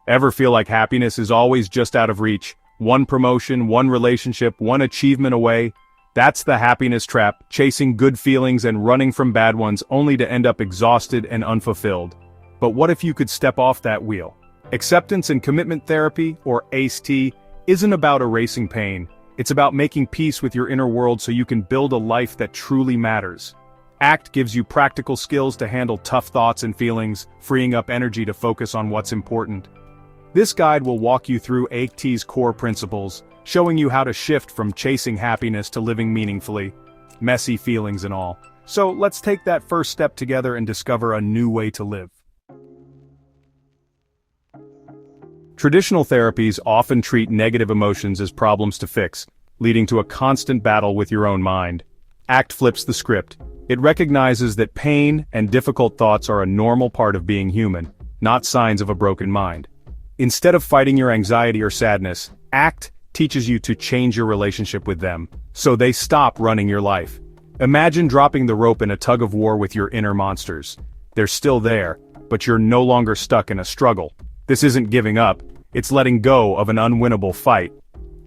Ever feel like happiness is always just out of reach? One promotion, one relationship, one achievement away? That's the happiness trap, chasing good feelings and running from bad ones only to end up exhausted and unfulfilled. But what if you could step off that wheel? Acceptance and commitment therapy, or ACT, isn't about erasing pain. It's about making peace with your inner world so you can build a life that truly matters. ACT gives you practical skills to handle tough thoughts and feelings, freeing up energy to focus on what's important. This guide will walk you through ACT's core principles, showing you how to shift from chasing happiness to living meaningfully, messy feelings and all. So let's take that first step together and discover a new way to live. Traditional therapies often treat negative emotions as problems to fix, leading to a constant battle with your own mind. ACT flips the script. It recognizes that pain and difficult thoughts are a normal part of being human, not signs of a broken mind. Instead of fighting your anxiety or sadness, ACT teaches you to change your relationship with them, so they stop running your life. Imagine dropping the rope in a tug-of-war with your inner monsters. They're still there, but you're no longer stuck in a struggle. This isn't giving up, it's letting go of an unwinnable fight.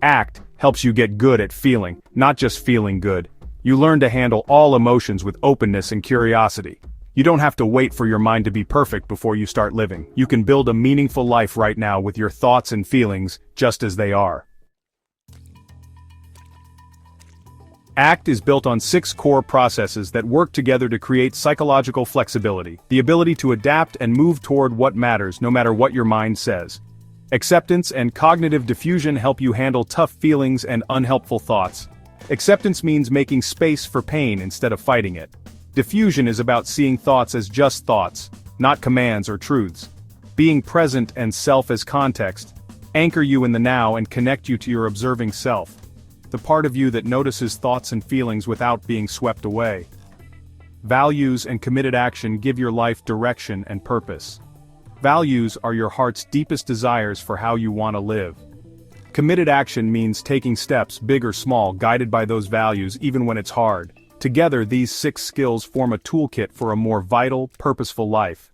ACT helps you get good at feeling, not just feeling good. You learn to handle all emotions with openness and curiosity. You don't have to wait for your mind to be perfect before you start living. You can build a meaningful life right now with your thoughts and feelings just as they are. ACT is built on 6 core processes that work together to create psychological flexibility, the ability to adapt and move toward what matters no matter what your mind says. Acceptance and cognitive diffusion help you handle tough feelings and unhelpful thoughts. Acceptance means making space for pain instead of fighting it. Diffusion is about seeing thoughts as just thoughts, not commands or truths. Being present and self as context, anchor you in the now and connect you to your observing self. The part of you that notices thoughts and feelings without being swept away. Values and committed action give your life direction and purpose. Values are your heart's deepest desires for how you want to live. Committed action means taking steps, big or small, guided by those values even when it's hard. Together, these 6 skills form a toolkit for a more vital, purposeful life.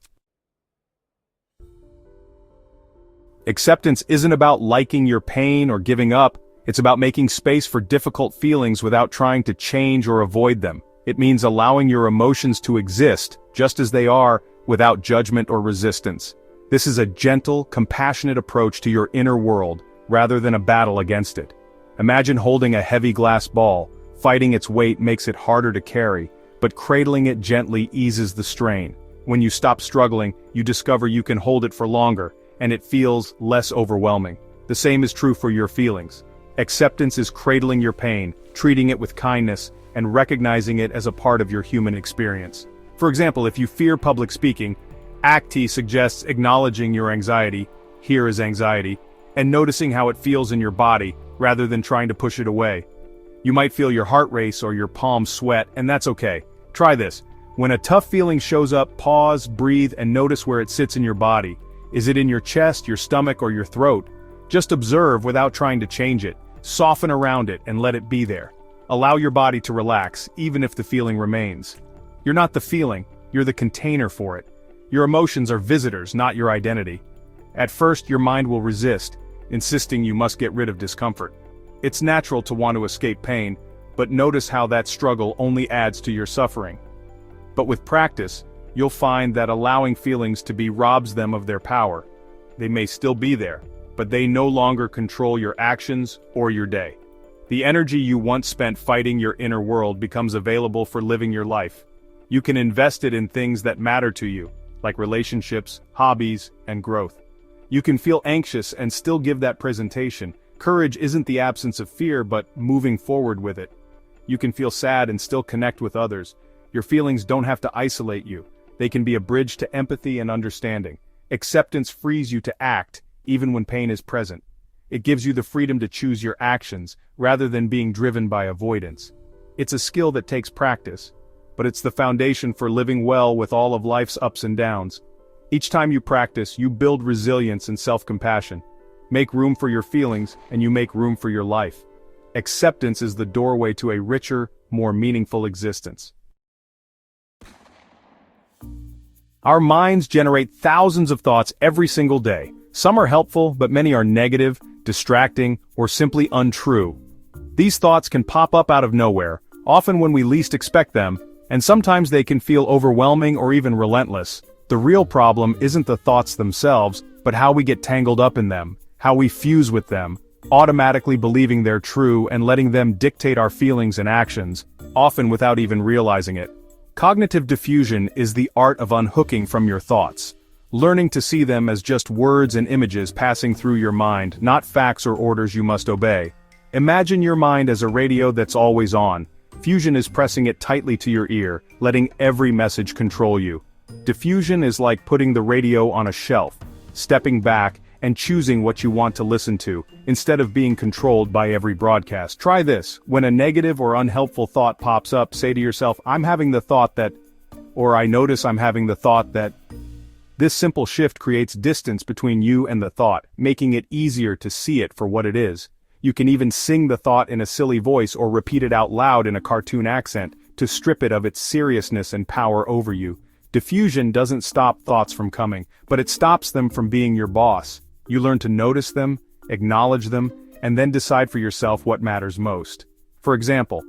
Acceptance isn't about liking your pain or giving up. It's about making space for difficult feelings without trying to change or avoid them. It means allowing your emotions to exist, just as they are, without judgment or resistance. This is a gentle, compassionate approach to your inner world, rather than a battle against it. Imagine holding a heavy glass ball. Fighting its weight makes it harder to carry, but cradling it gently eases the strain. When you stop struggling, you discover you can hold it for longer, and it feels less overwhelming. The same is true for your feelings. Acceptance is cradling your pain, treating it with kindness, and recognizing it as a part of your human experience. For example, if you fear public speaking, ACT suggests acknowledging your anxiety, here is anxiety, and noticing how it feels in your body, rather than trying to push it away. You might feel your heart race or your palms sweat, and that's okay. Try this. When a tough feeling shows up, pause, breathe, and notice where it sits in your body. Is it in your chest, your stomach, or your throat? Just observe without trying to change it. Soften around it and let it be there. Allow your body to relax, even if the feeling remains. You're not the feeling, you're the container for it. Your emotions are visitors, not your identity. At first, your mind will resist, insisting you must get rid of discomfort. It's natural to want to escape pain, but notice how that struggle only adds to your suffering. But with practice, you'll find that allowing feelings to be robs them of their power. They may still be there, but they no longer control your actions or your day. The energy you once spent fighting your inner world becomes available for living your life. You can invest it in things that matter to you, like relationships, hobbies, and growth. You can feel anxious and still give that presentation. Courage isn't the absence of fear, but moving forward with it. You can feel sad and still connect with others. Your feelings don't have to isolate you. They can be a bridge to empathy and understanding. Acceptance frees you to act, even when pain is present. It gives you the freedom to choose your actions, rather than being driven by avoidance. It's a skill that takes practice, but it's the foundation for living well with all of life's ups and downs. Each time you practice, you build resilience and self-compassion. Make room for your feelings, and you make room for your life. Acceptance is the doorway to a richer, more meaningful existence. Our minds generate thousands of thoughts every single day. Some are helpful, but many are negative, distracting, or simply untrue. These thoughts can pop up out of nowhere, often when we least expect them, and sometimes they can feel overwhelming or even relentless. The real problem isn't the thoughts themselves, but how we get tangled up in them, how we fuse with them, automatically believing they're true and letting them dictate our feelings and actions, often without even realizing it. Cognitive diffusion is the art of unhooking from your thoughts, learning to see them as just words and images passing through your mind, not facts or orders you must obey. Imagine your mind as a radio that's always on. Fusion is pressing it tightly to your ear, letting every message control you. Diffusion is like putting the radio on a shelf, stepping back, and choosing what you want to listen to, instead of being controlled by every broadcast. Try this: when a negative or unhelpful thought pops up, say to yourself, "I'm having the thought that," or "I notice I'm having the thought that." This simple shift creates distance between you and the thought, making it easier to see it for what it is. You can even sing the thought in a silly voice or repeat it out loud in a cartoon accent, to strip it of its seriousness and power over you. Diffusion doesn't stop thoughts from coming, but it stops them from being your boss. You learn to notice them, acknowledge them, and then decide for yourself what matters most. For example,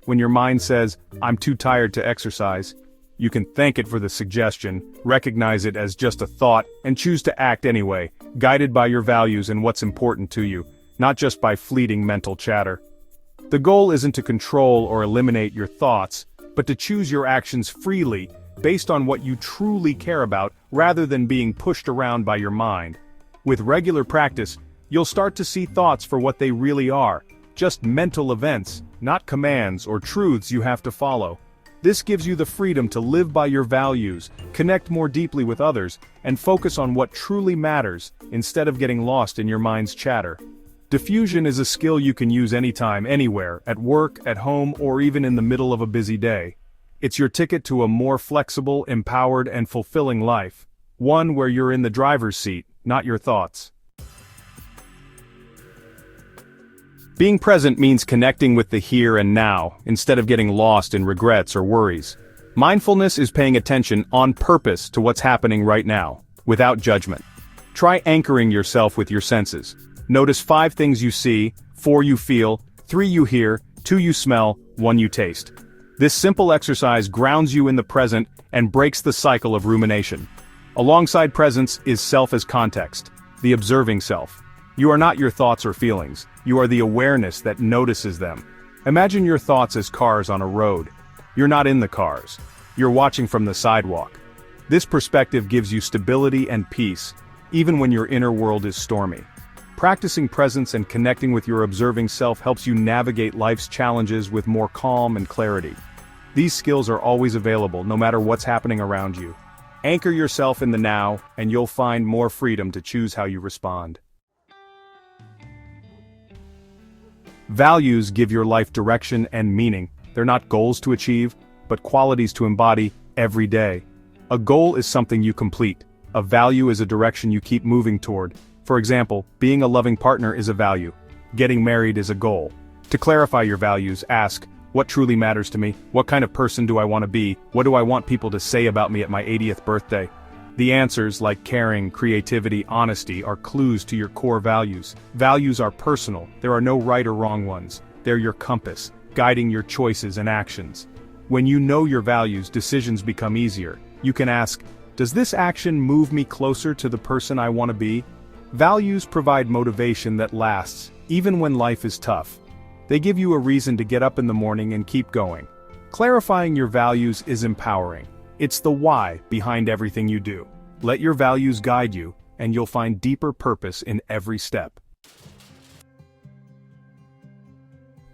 when your mind says, "I'm too tired to exercise," you can thank it for the suggestion, recognize it as just a thought, and choose to act anyway, guided by your values and what's important to you, not just by fleeting mental chatter. The goal isn't to control or eliminate your thoughts, but to choose your actions freely, based on what you truly care about, rather than being pushed around by your mind. With regular practice, you'll start to see thoughts for what they really are, just mental events, not commands or truths you have to follow. This gives you the freedom to live by your values, connect more deeply with others, and focus on what truly matters, instead of getting lost in your mind's chatter. Diffusion is a skill you can use anytime, anywhere, at work, at home, or even in the middle of a busy day. It's your ticket to a more flexible, empowered, and fulfilling life. One where you're in the driver's seat, not your thoughts. Being present means connecting with the here and now, instead of getting lost in regrets or worries. Mindfulness is paying attention on purpose to what's happening right now, without judgment. Try anchoring yourself with your senses. Notice 5 things you see, 4 you feel, 3 you hear, 2 you smell, 1 you taste. This simple exercise grounds you in the present and breaks the cycle of rumination. Alongside presence is self as context, the observing self. You are not your thoughts or feelings, you are the awareness that notices them. Imagine your thoughts as cars on a road. You're not in the cars, you're watching from the sidewalk. This perspective gives you stability and peace, even when your inner world is stormy. Practicing presence and connecting with your observing self helps you navigate life's challenges with more calm and clarity. These skills are always available, no matter what's happening around you. Anchor yourself in the now, and you'll find more freedom to choose how you respond. Values give your life direction and meaning. They're not goals to achieve, but qualities to embody every day. A goal is something you complete. A value is a direction you keep moving toward. For example, being a loving partner is a value. Getting married is a goal. To clarify your values, ask, what truly matters to me? What kind of person do I want to be? What do I want people to say about me at my 80th birthday? The answers, like caring, creativity, honesty, are clues to your core values. Values are personal. There are no right or wrong ones. They're your compass, guiding your choices and actions. When you know your values, decisions become easier. You can ask, does this action move me closer to the person I want to be? Values provide motivation that lasts, even when life is tough. They give you a reason to get up in the morning and keep going. Clarifying your values is empowering. It's the why behind everything you do. Let your values guide you, and you'll find deeper purpose in every step.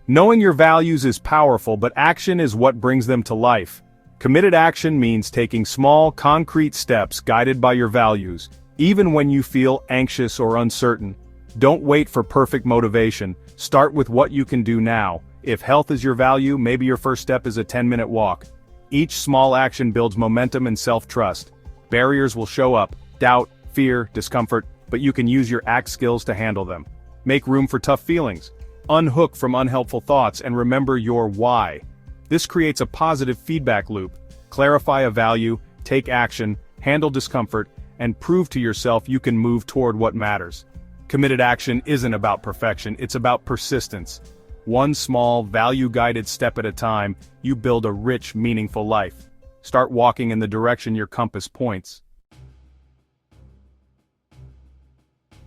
Knowing your values is powerful, but action is what brings them to life. Committed action means taking small, concrete steps guided by your values, even when you feel anxious or uncertain. Don't wait for perfect motivation. Start with what you can do now. If health is your value, maybe your first step is a 10-minute walk. Each small action builds momentum and self-trust. Barriers will show up, doubt, fear, discomfort, but you can use your ACT skills to handle them. Make room for tough feelings. Unhook from unhelpful thoughts and remember your why. This creates a positive feedback loop. Clarify a value, take action, handle discomfort, and prove to yourself you can move toward what matters. Committed action isn't about perfection, it's about persistence. One small, value-guided step at a time, you build a rich, meaningful life. Start walking in the direction your compass points.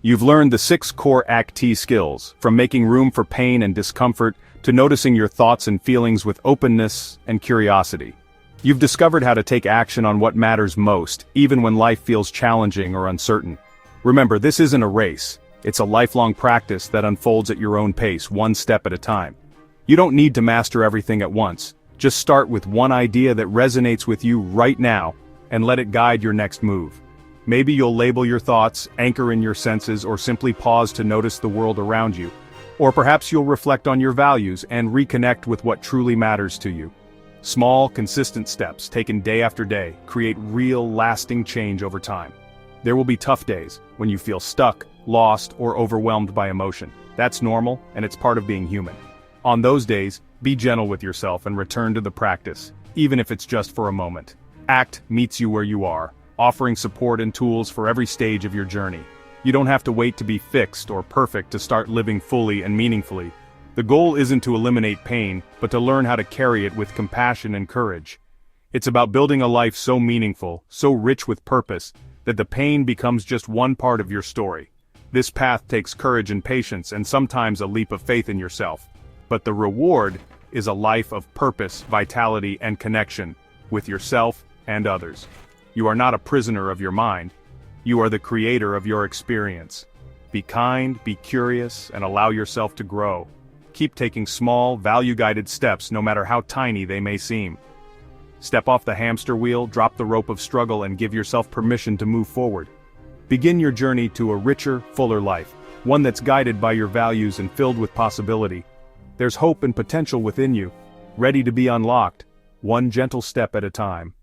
You've learned the 6 core Act T skills, from making room for pain and discomfort to noticing your thoughts and feelings with openness and curiosity. You've discovered how to take action on what matters most, even when life feels challenging or uncertain. Remember, this isn't a race. It's a lifelong practice that unfolds at your own pace, one step at a time. You don't need to master everything at once. Just start with one idea that resonates with you right now, and let it guide your next move. Maybe you'll label your thoughts, anchor in your senses, or simply pause to notice the world around you. Or perhaps you'll reflect on your values and reconnect with what truly matters to you. Small, consistent steps, taken day after day, create real, lasting change over time. There will be tough days, when you feel stuck, lost, or overwhelmed by emotion. That's normal, and it's part of being human. On those days, be gentle with yourself and return to the practice, even if it's just for a moment. ACT meets you where you are, offering support and tools for every stage of your journey. You don't have to wait to be fixed or perfect to start living fully and meaningfully. The goal isn't to eliminate pain, but to learn how to carry it with compassion and courage. It's about building a life so meaningful, so rich with purpose, that the pain becomes just one part of your story. This path takes courage and patience, and sometimes a leap of faith in yourself. But the reward is a life of purpose, vitality, and connection with yourself and others. You are not a prisoner of your mind. You are the creator of your experience. Be kind, be curious, and allow yourself to grow. Keep taking small, value-guided steps, no matter how tiny they may seem. Step off the hamster wheel, drop the rope of struggle, and give yourself permission to move forward. Begin your journey to a richer, fuller life, one that's guided by your values and filled with possibility. There's hope and potential within you, ready to be unlocked, one gentle step at a time.